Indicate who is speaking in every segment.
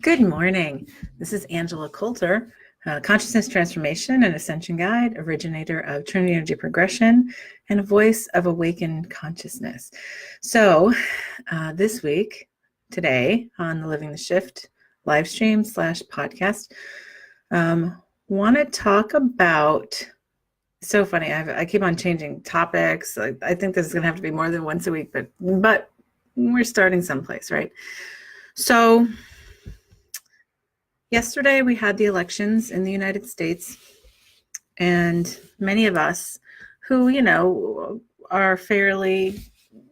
Speaker 1: Good morning. This is Angela Coulter, Consciousness Transformation and Ascension Guide, originator of Trinity Energy Progression, and a voice of awakened consciousness. So this week, today, on the Living the Shift live stream / podcast, want to talk about, so funny, I keep on changing topics. I think this is going to have to be more than once a week, but we're starting someplace, right? So yesterday, we had the elections in the United States, and many of us who, are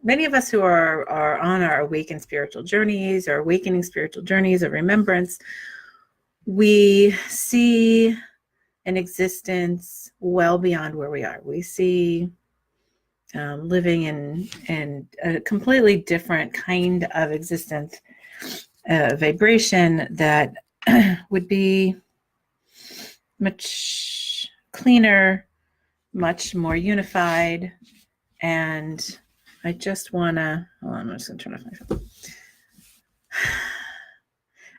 Speaker 1: many of us who are on our awakened spiritual journeys or awakening spiritual journeys of remembrance, we see an existence well beyond where we are. We see living in a completely different kind of existence, vibration that would be much cleaner, much more unified. And I just want to, I'm just going to turn off my phone.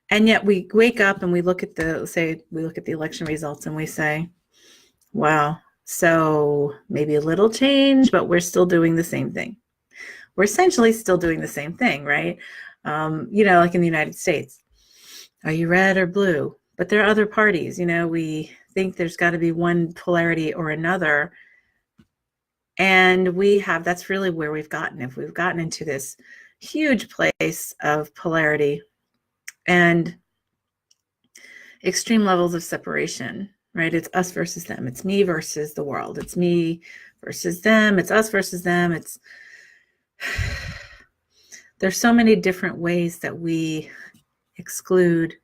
Speaker 1: And yet we wake up and we look at the election results and we say, wow, so maybe a little change, but we're still doing the same thing. We're essentially still doing the same thing, right? Like in the United States. Are you red or blue? But there are other parties, we think there's got to be one polarity or another. And that's really where we've gotten. If we've gotten into this huge place of polarity and extreme levels of separation, right? It's us versus them. It's me versus the world. It's me versus them. It's us versus them. There's so many different ways that we exclude.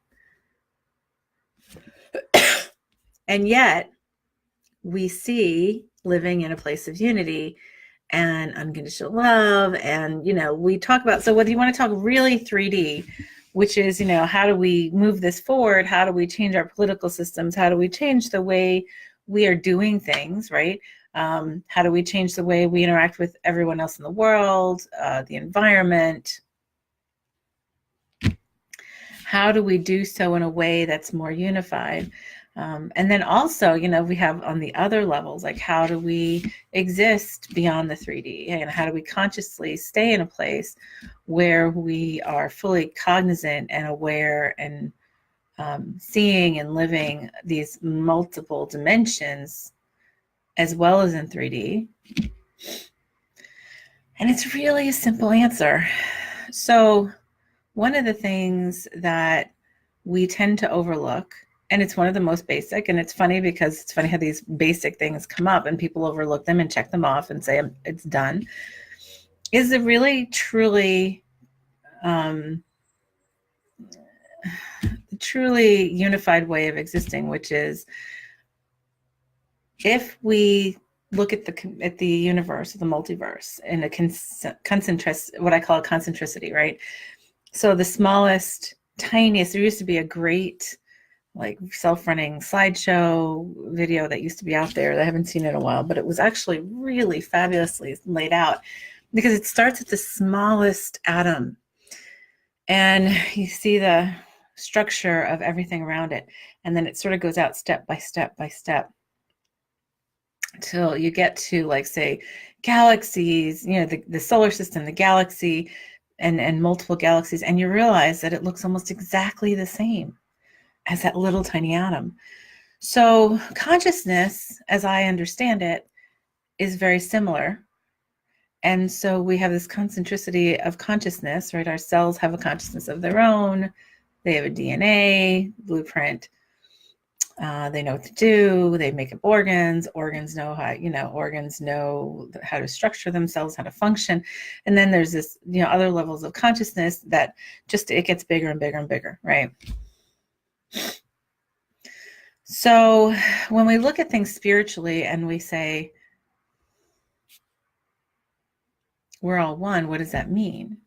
Speaker 1: And yet we see living in a place of unity and unconditional love. And, we talk about, so whether you want to talk really 3D, which is, how do we move this forward? How do we change our political systems? How do we change the way we are doing things, right? How do we change the way we interact with everyone else in the world, the environment? How do we do so in a way that's more unified? And then also, we have on the other levels, like how do we exist beyond the 3D? And how do we consciously stay in a place where we are fully cognizant and aware and seeing and living these multiple dimensions as well as in 3D? And it's really a simple answer. So one of the things that we tend to overlook, and it's one of the most basic, and it's funny because it's funny how these basic things come up and people overlook them and check them off and say it's done, is a really, truly, truly unified way of existing, which is if we look at the universe, the multiverse, in a what I call a concentricity, right? So the smallest, tiniest, there used to be a great self-running slideshow video that used to be out there. I haven't seen it in a while, but it was actually really fabulously laid out because it starts at the smallest atom and you see the structure of everything around it. And then it sort of goes out step by step by step till you get to say galaxies, the solar system, the galaxy, and multiple galaxies. And you realize that it looks almost exactly the same as that little tiny atom. So consciousness, as I understand it, is very similar. And so we have this concentricity of consciousness, right? Our cells have a consciousness of their own. They have a DNA blueprint. They know what to do. They make up organs. Organs know how to structure themselves, how to function. And then there's this, other levels of consciousness that it gets bigger and bigger and bigger, right? So when we look at things spiritually and we say, we're all one, what does that mean?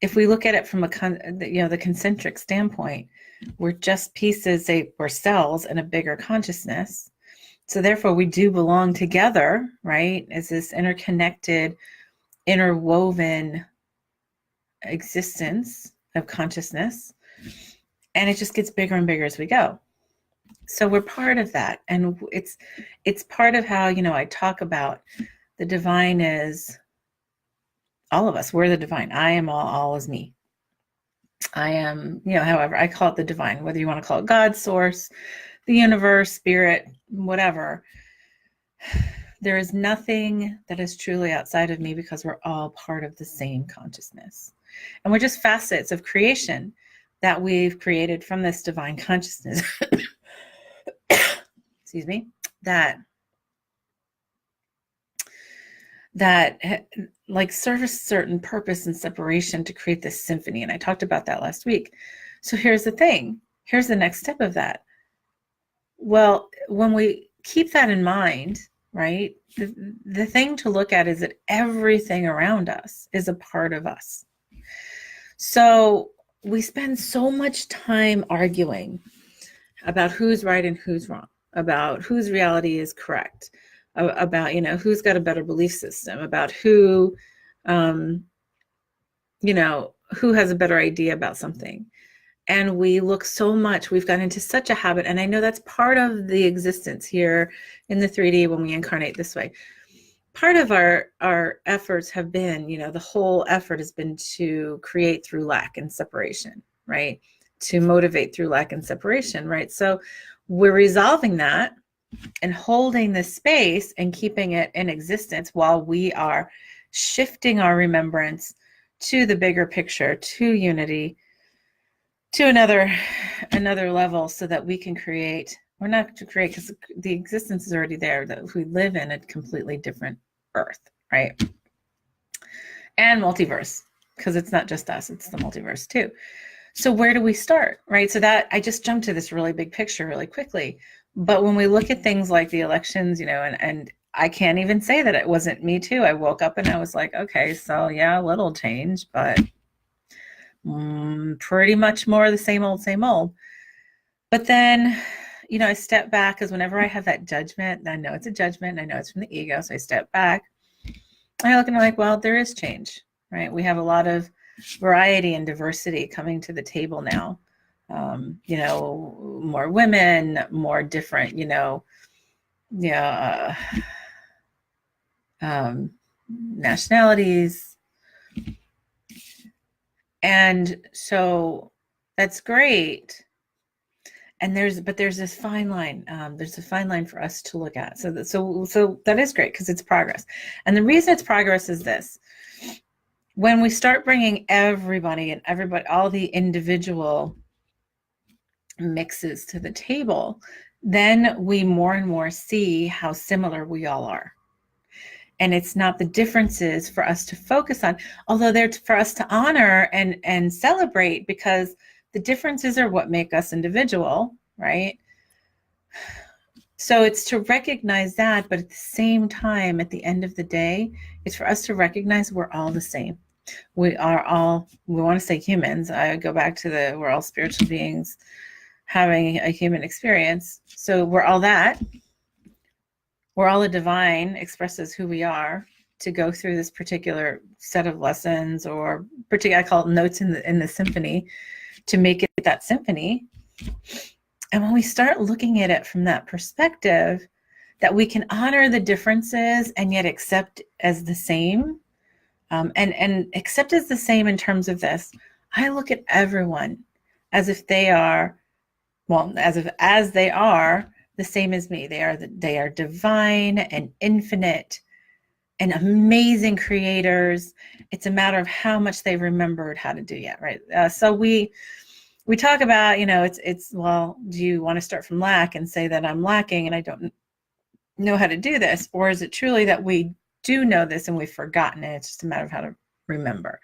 Speaker 1: If we look at it from the concentric standpoint, we're just pieces, or cells in a bigger consciousness. So therefore we do belong together, right? As this interconnected, interwoven existence of consciousness. And it just gets bigger and bigger as we go. So we're part of that. And it's part of how, I talk about the divine is all of us. We're the divine. I am all is me. I am, however, I call it the divine, whether you want to call it God, source, the universe, spirit, whatever. There is nothing that is truly outside of me because we're all part of the same consciousness. And we're just facets of creation that we've created from this divine consciousness. Excuse me, that like serve a certain purpose and separation to create this symphony. And I talked about that last week. So here's the thing. Here's the next step of that. Well, when we keep that in mind, right, the thing to look at is that everything around us is a part of us. So we spend so much time arguing about who's right and who's wrong, about whose reality is correct, about, who's got a better belief system, about who has a better idea about something. And we look so much, we've gotten into such a habit. And I know that's part of the existence here in the 3D when we incarnate this way. Part of our efforts have been, the whole effort has been to create through lack and separation, right? To motivate through lack and separation, right? So we're resolving that and holding this space and keeping it in existence while we are shifting our remembrance to the bigger picture, to unity, to another level, so that we can create, or not to create, because the existence is already there, that we live in a completely different earth, right? And multiverse, because it's not just us, it's the multiverse too. So where do we start, right? So that I just jumped to this really big picture really quickly. But when we look at things like the elections, and I can't even say that it wasn't me too. I woke up and I was like, okay, so yeah, a little change, but pretty much more of the same old, same old. But then, I step back, because whenever I have that judgment, I know it's a judgment, I know it's from the ego. So I step back, I look and I'm like, well, there is change, right? We have a lot of variety and diversity coming to the table now. More women, more different, nationalities. And so that's great. And there's this fine line. There's a fine line for us to look at. So that is great, because it's progress. And the reason it's progress is this: when we start bringing everybody, all the individual mixes to the table, then we more and more see how similar we all are. And it's not the differences for us to focus on, although they're for us to honor and celebrate, because the differences are what make us individual, right? So it's to recognize that, but at the same time, at the end of the day, it's for us to recognize we're all the same. We want to say humans. I go back to we're all spiritual beings having a human experience. So we're all that. We're all the divine expresses who we are to go through this particular set of lessons, or I call it notes in the symphony, to make it that symphony. And when we start looking at it from that perspective, that we can honor the differences and yet accept as the same, and accept as the same in terms of this. I look at everyone as if they are, as they are the same as me. They are divine and infinite and amazing creators. It's a matter of how much they remembered how to do yet, right? So we talk about, well, do you want to start from lack and say that I'm lacking and I don't know how to do this? Or is it truly that we do know this and we've forgotten it? It's just a matter of how to remember.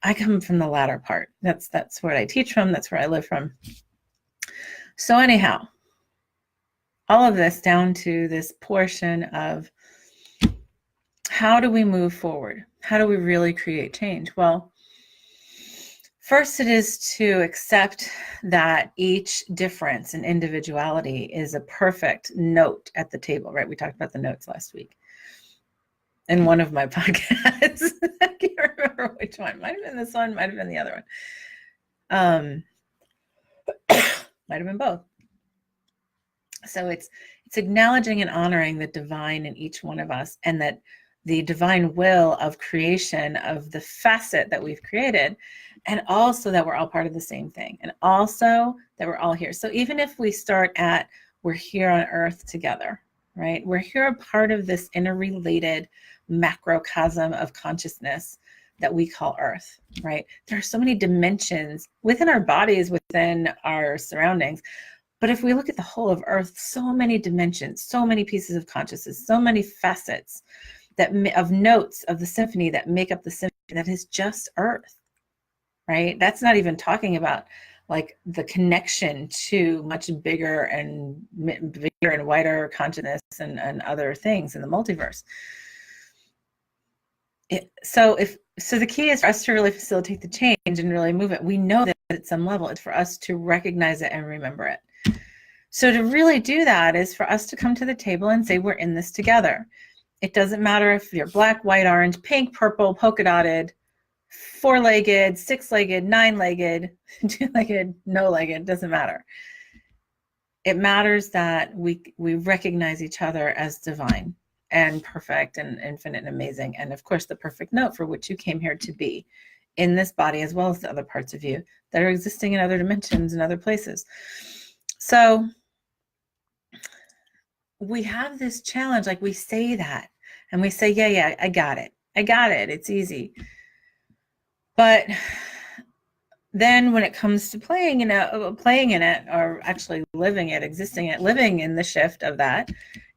Speaker 1: I come from the latter part. That's what I teach from. That's where I live from. So anyhow, all of this down to this portion of how do we move forward? How do we really create change? Well, first, it is to accept that each difference and individuality is a perfect note at the table, right? We talked about the notes last week in one of my podcasts. I can't remember which one. Might have been this one, might have been the other one. Might have been both. So it's acknowledging and honoring the divine in each one of us, and that the divine will of creation of the facet that we've created, and also that we're all part of the same thing, and also that we're all here. So even if we start at, we're here on earth together, right? We're here a part of this interrelated macrocosm of consciousness that we call earth, right? There are so many dimensions within our bodies, within our surroundings. But if we look at the whole of earth, so many dimensions, so many pieces of consciousness, so many facets that of notes of the symphony that make up the symphony that is just earth, right? That's not even talking about like the connection to much bigger and wider consciousness and other things in the multiverse. So the key is for us to really facilitate the change and really move it. We know that at some level, it's for us to recognize it and remember it. So to really do that is for us to come to the table and say, we're in this together. It doesn't matter if you're black, white, orange, pink, purple, polka dotted, 4-legged, 6-legged, 9-legged, 2-legged, no-legged, doesn't matter. It matters that we recognize each other as divine and perfect and infinite and amazing. And of course, the perfect note for which you came here to be in this body, as well as the other parts of you that are existing in other dimensions and other places. So we have this challenge, like we say that and we say, yeah, I got it. It's easy. But then when it comes to playing in it, or actually living it, existing it, living in the shift of that,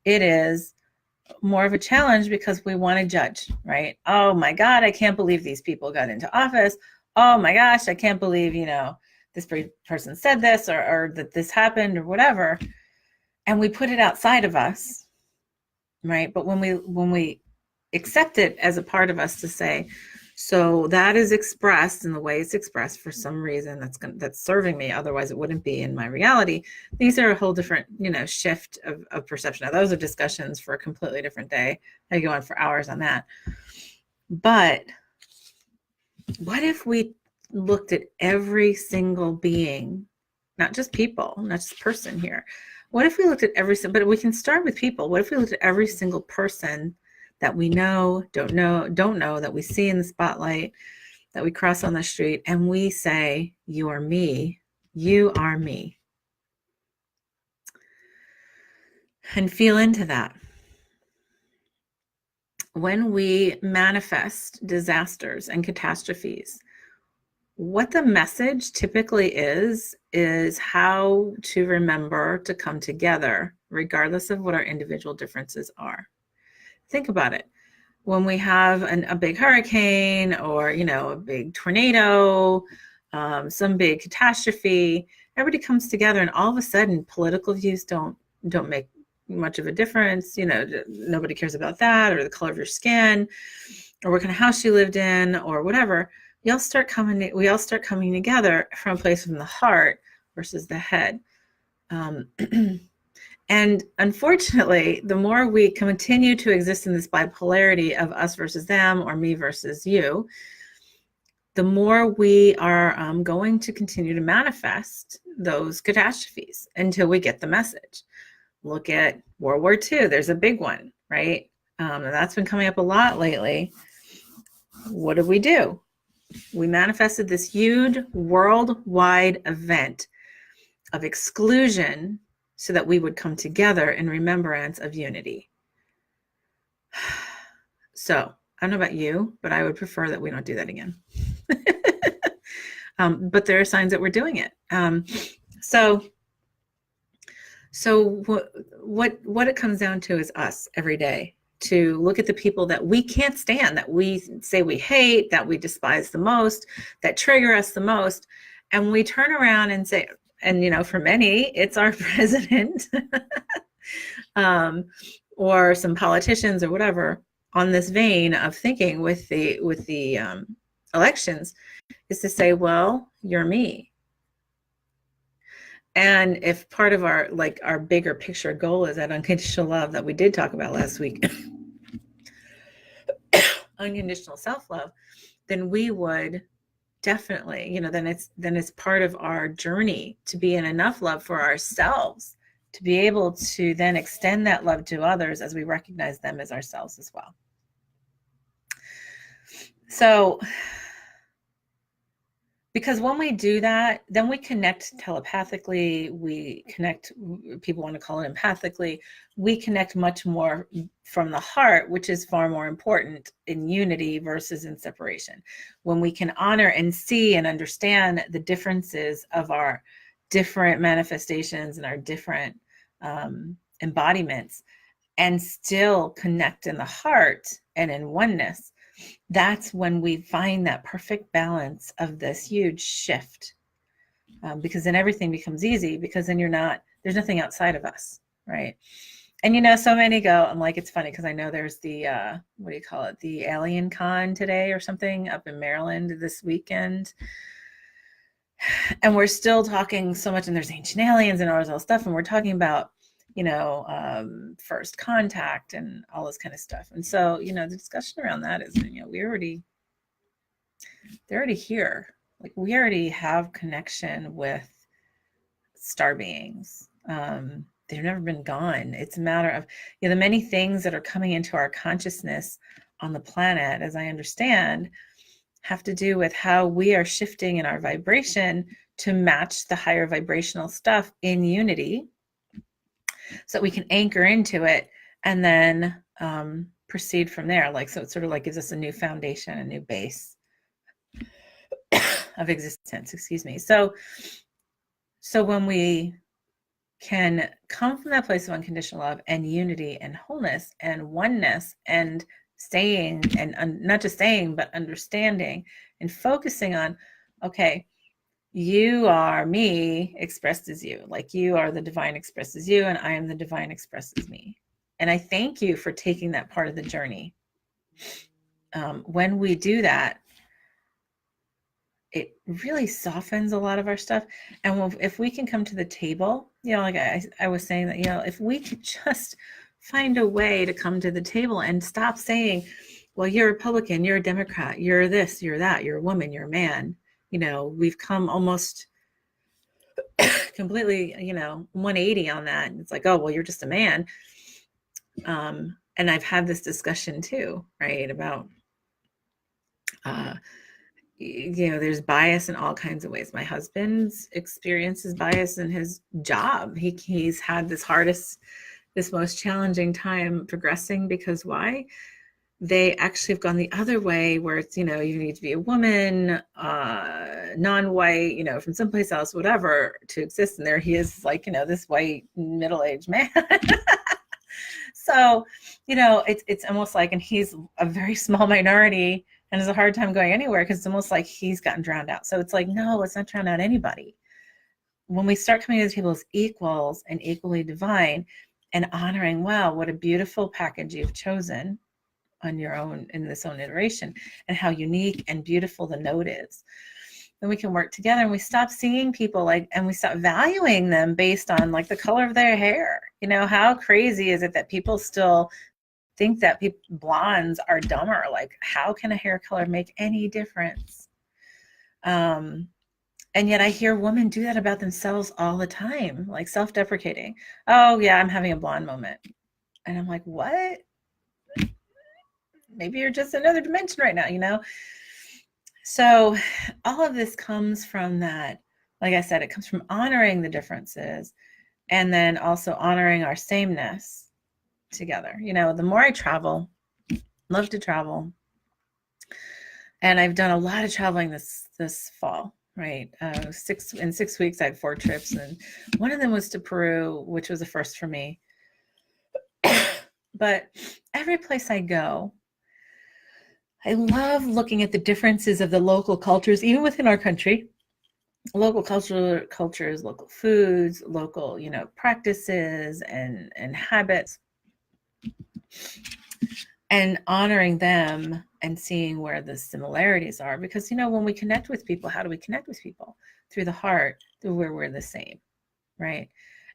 Speaker 1: it is more of a challenge because we want to judge, right? Oh my God, I can't believe these people got into office. Oh my gosh, I can't believe, this person said this or that this happened or whatever. And we put it outside of us, right? But when we accept it as a part of us to say, so that is expressed in the way it's expressed for some reason that's serving me, otherwise it wouldn't be in my reality. These are a whole different, shift of perception. Now, those are discussions for a completely different day. I go on for hours on that. But what if we looked at every single being, not just people, not just person here. What if we looked at but we can start with people. What if we looked at every single person that we know, don't know, that we see in the spotlight, that we cross on the street, and we say, you are me, you are me. And feel into that. When we manifest disasters and catastrophes, what the message typically is how to remember to come together, regardless of what our individual differences are. Think about it. When we have a big hurricane or, a big tornado, some big catastrophe, everybody comes together and all of a sudden political views don't make much of a difference. Nobody cares about that, or the color of your skin, or what kind of house you lived in, or whatever. We all start coming together from a place from the heart versus the head. And unfortunately, the more we continue to exist in this bipolarity of us versus them, or me versus you, the more we are going to continue to manifest those catastrophes until we get the message. Look at World War II. There's a big one, right? And that's been coming up a lot lately. What did we do? We manifested this huge worldwide event of exclusion so that we would come together in remembrance of unity. So I don't know about you, but I would prefer that we don't do that again. But there are signs that we're doing it. So what it comes down to is us every day to look at the people that we can't stand, that we say we hate, that we despise the most, that trigger us the most. And we turn around and say, and for many, it's our president or some politicians or whatever, on this vein of thinking with the elections, is to say, well, you're me. And if part of our bigger picture goal is that unconditional love that we did talk about last week, unconditional self-love, then we would definitely, then it's part of our journey to be in enough love for ourselves to be able to then extend that love to others as we recognize them as ourselves as well. So, because when we do that, then we connect telepathically, we connect, people want to call it empathically, we connect much more from the heart, which is far more important in unity versus in separation. When we can honor and see and understand the differences of our different manifestations and our different embodiments, and still connect in the heart and in oneness, that's when we find that perfect balance of this huge shift, because then everything becomes easy, because then there's nothing outside of us, right? And so many go, I'm like, it's funny because I know there's the what do you call it, the Alien Con today or something up in Maryland this weekend, and we're still talking so much, and there's ancient aliens and all this stuff, and we're talking about first contact and all this kind of stuff. And so, the discussion around that is, they're already here. Like, we already have connection with star beings. They've never been gone. It's a matter of, the many things that are coming into our consciousness on the planet, as I understand, have to do with how we are shifting in our vibration to match the higher vibrational stuff in unity, so that we can anchor into it and then proceed from there. So it sort of gives us a new foundation, a new base of existence, excuse me. So when we can come from that place of unconditional love and unity and wholeness and oneness and staying, and not just staying, but understanding and focusing on, okay, you are me expressed as you, like you are the divine expressed as you, and I am the divine expressed as me. And I thank you for taking that part of the journey. When we do that, it really softens a lot of our stuff. And if we can come to the table, like I was saying that, if we could just find a way to come to the table and stop saying, well, you're a Republican, you're a Democrat, you're this, you're that, you're a woman, you're a man. We've come almost completely, 180 on that. And it's like, oh, well, you're just a man. And I've had this discussion too, right? About, there's bias in all kinds of ways. My husband's experiences bias in his job. He's had this most challenging time progressing, because why? They actually have gone the other way, where it's, you need to be a woman, non-white, from someplace else, whatever, to exist. And there he is, this white middle-aged man. So, it's almost like, and he's a very small minority and has a hard time going anywhere, because it's almost like he's gotten drowned out. So it's like, no, let's not drown out anybody. When we start coming to the table as equals and equally divine, and honoring, wow, what a beautiful package you've chosen on your own, in this own iteration, and how unique and beautiful the note is, then we can work together, and we stop seeing people and we stop valuing them based on the color of their hair. How crazy is it that people still think that blondes are dumber? How can a hair color make any difference? And yet I hear women do that about themselves all the time, self-deprecating. Oh yeah, I'm having a blonde moment. And I'm like, what? Maybe you're just another dimension right now, So all of this comes from that, like I said, it comes from honoring the differences, and then also honoring our sameness together. The more I travel, love to travel, and I've done a lot of traveling this fall, right? In 6 weeks, I had 4 trips, and one of them was to Peru, which was a first for me. But every place I go, I love looking at the differences of the local cultures, even within our country. Local cultures, local foods, local, practices and habits, and honoring them and seeing where the similarities are. Because, when we connect with people, how do we connect with people? Through the heart, through where we're the same, right?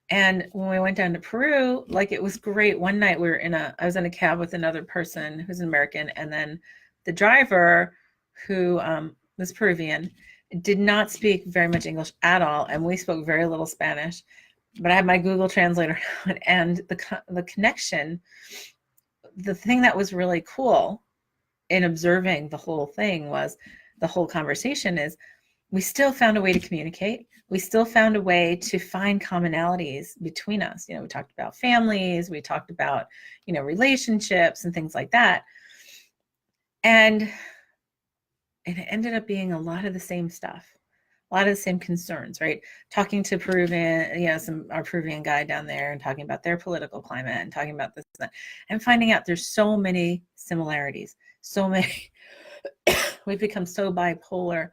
Speaker 1: And when we went down to Peru, it was great. One night I was in a cab with another person who's an American, and then the driver, who was Peruvian, did not speak very much English at all, and we spoke very little Spanish. But I had my Google Translator on, and the connection, the thing that was really cool in observing the whole thing was the whole conversation is we still found a way to communicate. We still found a way to find commonalities between us. We talked about families, we talked about, relationships and things like that. And it ended up being a lot of the same stuff, a lot of the same concerns, right? Talking to Peruvian, our Peruvian guy down there and talking about their political climate and talking about this and that, and finding out there's so many similarities, so many. We've become so bipolar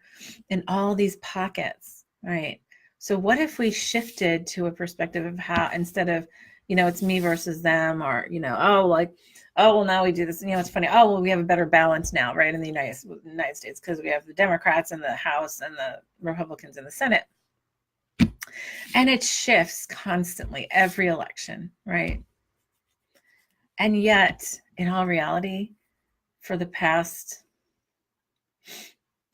Speaker 1: in all these pockets, right? So what if we shifted to a perspective of how, instead of, it's me versus them, or, well, now we do this. It's funny. Oh, well, we have a better balance now, right, in the United States, because we have the Democrats in the House and the Republicans in the Senate. And it shifts constantly every election, right? And yet, in all reality, for the past,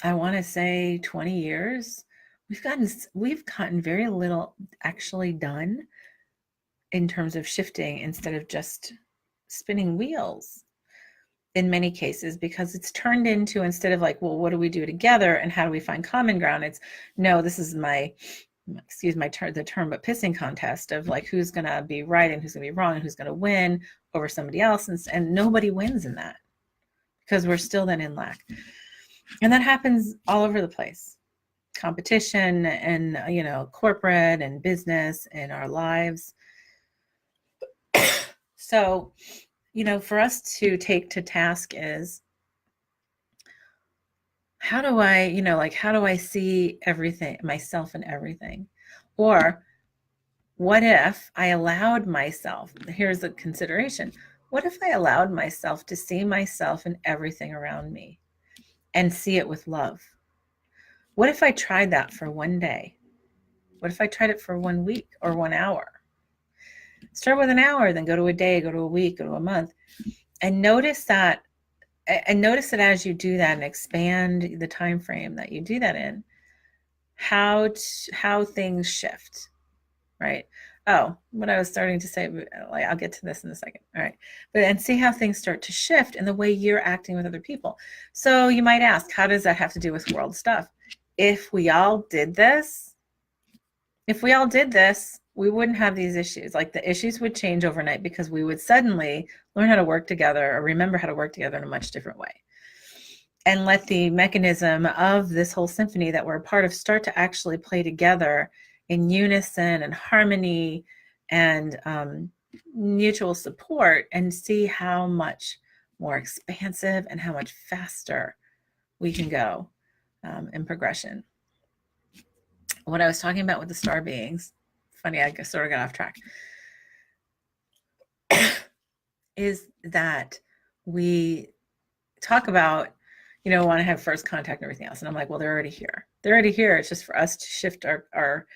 Speaker 1: I want to say 20 years, we've gotten very little actually done in terms of shifting, instead of just spinning wheels in many cases, because it's turned into, instead of like, well, what do we do together and how do we find common ground? It's no, this is the term, but pissing contest of like who's going to be right and who's going to be wrong and who's going to win over somebody else. And nobody wins in that, because we're still then in lack. And that happens all over the place. Competition and, corporate and business in our lives. So, for us to take to task is, how do I see everything, myself in everything? Or what if I allowed myself, here's a consideration, what if I allowed myself to see myself in everything around me and see it with love? What if I tried that for one day? What if I tried it for 1 week or 1 hour? Start with an hour, then go to a day, go to a week, go to a month, and notice that as you do that and expand the time frame that you do that in, how things shift, right? Oh, what I was starting to say, I'll get to this in a second. All right. And see how things start to shift in the way you're acting with other people. So you might ask, how does that have to do with world stuff? If we all did this, we wouldn't have these issues. Like, the issues would change overnight, because we would suddenly learn how to work together, or remember how to work together in a much different way. And let the mechanism of this whole symphony that we're a part of start to actually play together in unison and harmony and mutual support, and see how much more expansive and how much faster we can go in progression. What I was talking about with the star beings, funny, I sort of got off track, is that we talk about, want to have first contact and everything else. And I'm like, well, they're already here. They're already here. It's just for us to shift our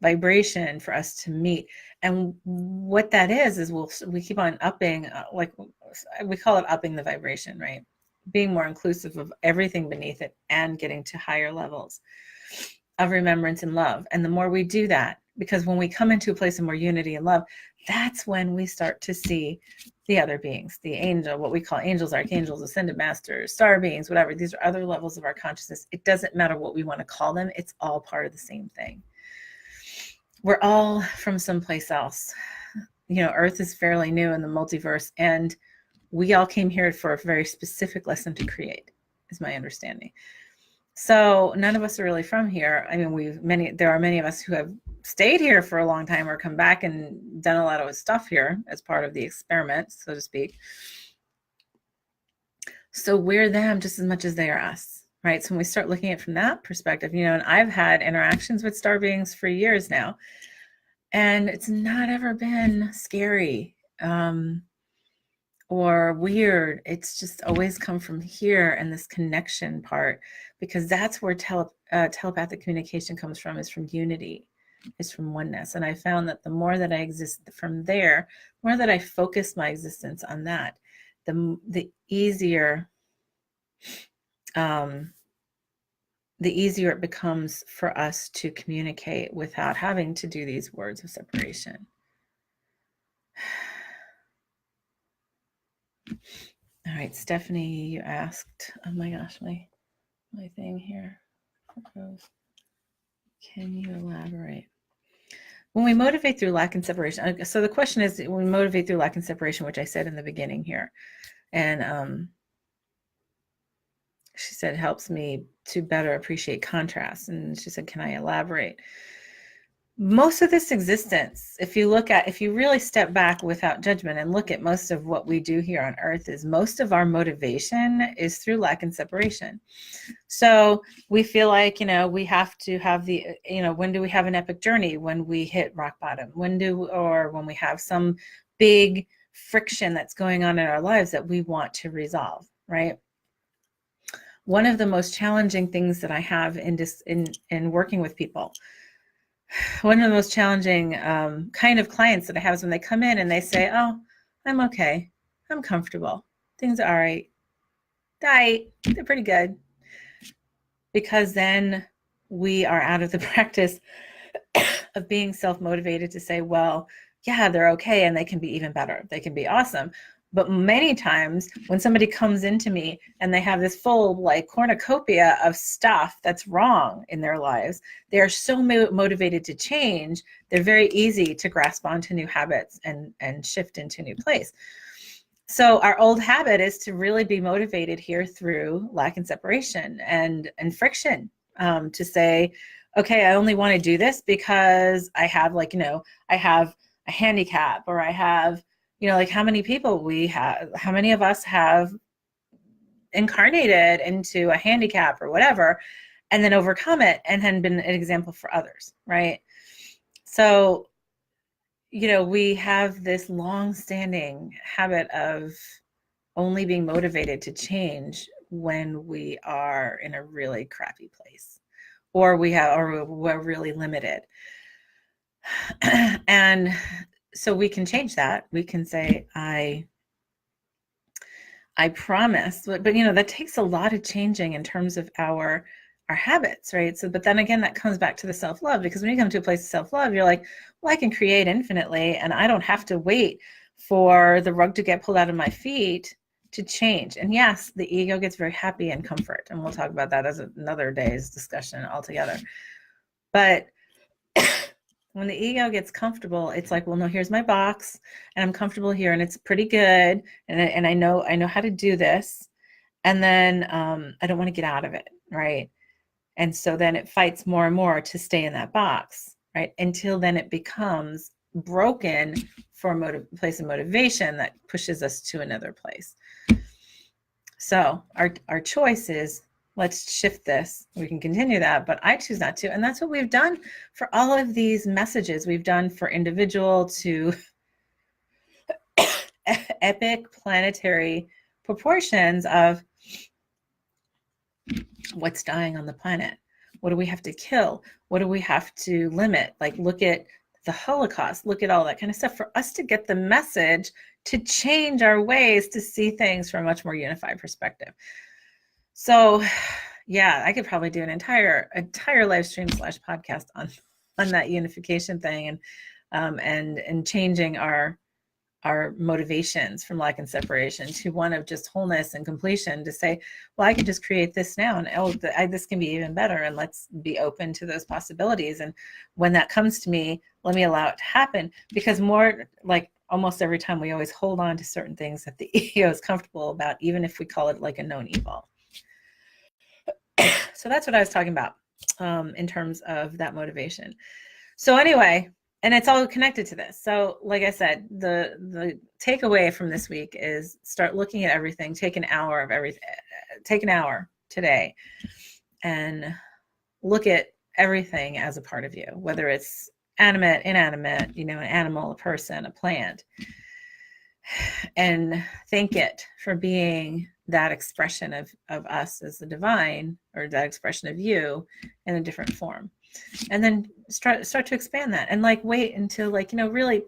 Speaker 1: vibration, for us to meet. And what that is we keep on upping, like we call it upping the vibration, right? Being more inclusive of everything beneath it and getting to higher levels of remembrance and love. And the more we do that, because when we come into a place of more unity and love, that's when we start to see the other beings, the angel, what we call angels, archangels, ascended masters, star beings, whatever. These are other levels of our consciousness. It doesn't matter what we want to call them. It's all part of the same thing. We're all from someplace else. Earth is fairly new in the multiverse, and we all came here for a very specific lesson to create, is my understanding. So none of us are really from here. I mean, there are many of us who have stayed here for a long time, or come back and done a lot of stuff here as part of the experiment, so to speak. So we're them just as much as they are us, right? So when we start looking at it from that perspective, and I've had interactions with star beings for years now, and it's not ever been scary or weird. It's just always come from here, and this connection part, because that's where telepathic communication comes from, is from unity, is from oneness. And I found that the more that I exist from there, the more that I focus my existence on that, the easier the easier it becomes for us to communicate without having to do these words of separation. All right, Stephanie, you asked, oh my gosh, my thing here goes. Can you elaborate? When we motivate through lack and separation, so the question is, when we motivate through lack and separation, which I said in the beginning here, and she said, helps me to better appreciate contrast. And she said, can I elaborate? Most of this existence, if you really step back without judgment and look at most of what we do here on earth, is most of our motivation is through lack and separation. So we feel like, we have to have when do we have an epic journey? When we hit rock bottom, when we have some big friction that's going on in our lives that we want to resolve, right? One of the most challenging things that I have in working with people, one of the most challenging kind of clients that I have is when they come in and they say, oh, I'm okay. I'm comfortable. Things are all right. They're pretty good. Because then we are out of the practice of being self-motivated to say, well, yeah, they're okay and they can be even better. They can be awesome. But many times when somebody comes into me and they have this full cornucopia of stuff that's wrong in their lives, they are so motivated to change, they're very easy to grasp onto new habits and shift into a new place. So our old habit is to really be motivated here through lack and separation and friction, to say, okay, I only want to do this because I have I have a handicap, or I have, how many of us have incarnated into a handicap or whatever, and then overcome it and then been an example for others, right? So, we have this long-standing habit of only being motivated to change when we are in a really crappy place, or we're really limited. And so we can change that. We can say, I promise, but that takes a lot of changing in terms of our habits, right? So, but then again, that comes back to the self-love, because when you come to a place of self-love, you're like, well, I can create infinitely, and I don't have to wait for the rug to get pulled out of my feet to change. And yes, the ego gets very happy in comfort, and we'll talk about that as another day's discussion altogether. But when the ego gets comfortable, it's like, well, no, here's my box, and I'm comfortable here, and it's pretty good, and I know how to do this, and then I don't want to get out of it, right? And so then it fights more and more to stay in that box, right? Until then it becomes broken for a place of motivation that pushes us to another place. So our choice is, let's shift this. We can continue that, but I choose not to. And that's what we've done for all of these messages. We've done for individual to epic planetary proportions of what's dying on the planet. What do we have to kill? What do we have to limit? Like, look at the Holocaust, look at all that kind of stuff, for us to get the message to change our ways to see things from a much more unified perspective. So yeah, I could probably do an entire live stream / podcast on that unification thing, and changing our motivations from lack and separation to one of just wholeness and completion, to say, well, I can just create this now, and this can be even better, and let's be open to those possibilities. And when that comes to me, let me allow it to happen, because almost every time we always hold on to certain things that the ego is comfortable about, even if we call it like a known evil. So that's what I was talking about in terms of that motivation. So anyway, and it's all connected to this. So like I said, the takeaway from this week is start looking at everything. Take an hour of everything. Take an hour today and look at everything as a part of you, whether it's animate, inanimate, an animal, a person, a plant, and thank it for being that expression of us as the divine, or that expression of you in a different form. And then start to expand that, and wait until really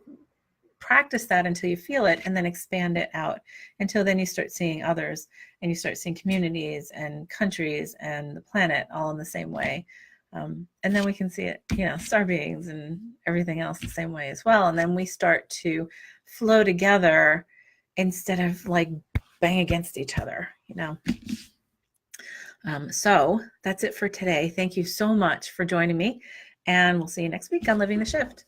Speaker 1: practice that until you feel it, and then expand it out until then you start seeing others, and you start seeing communities and countries and the planet all in the same way. And then we can see it, star beings and everything else the same way as well. And then we start to flow together instead of like bang against each other, So that's it for today. Thank you so much for joining me, and we'll see you next week on Living the Shift.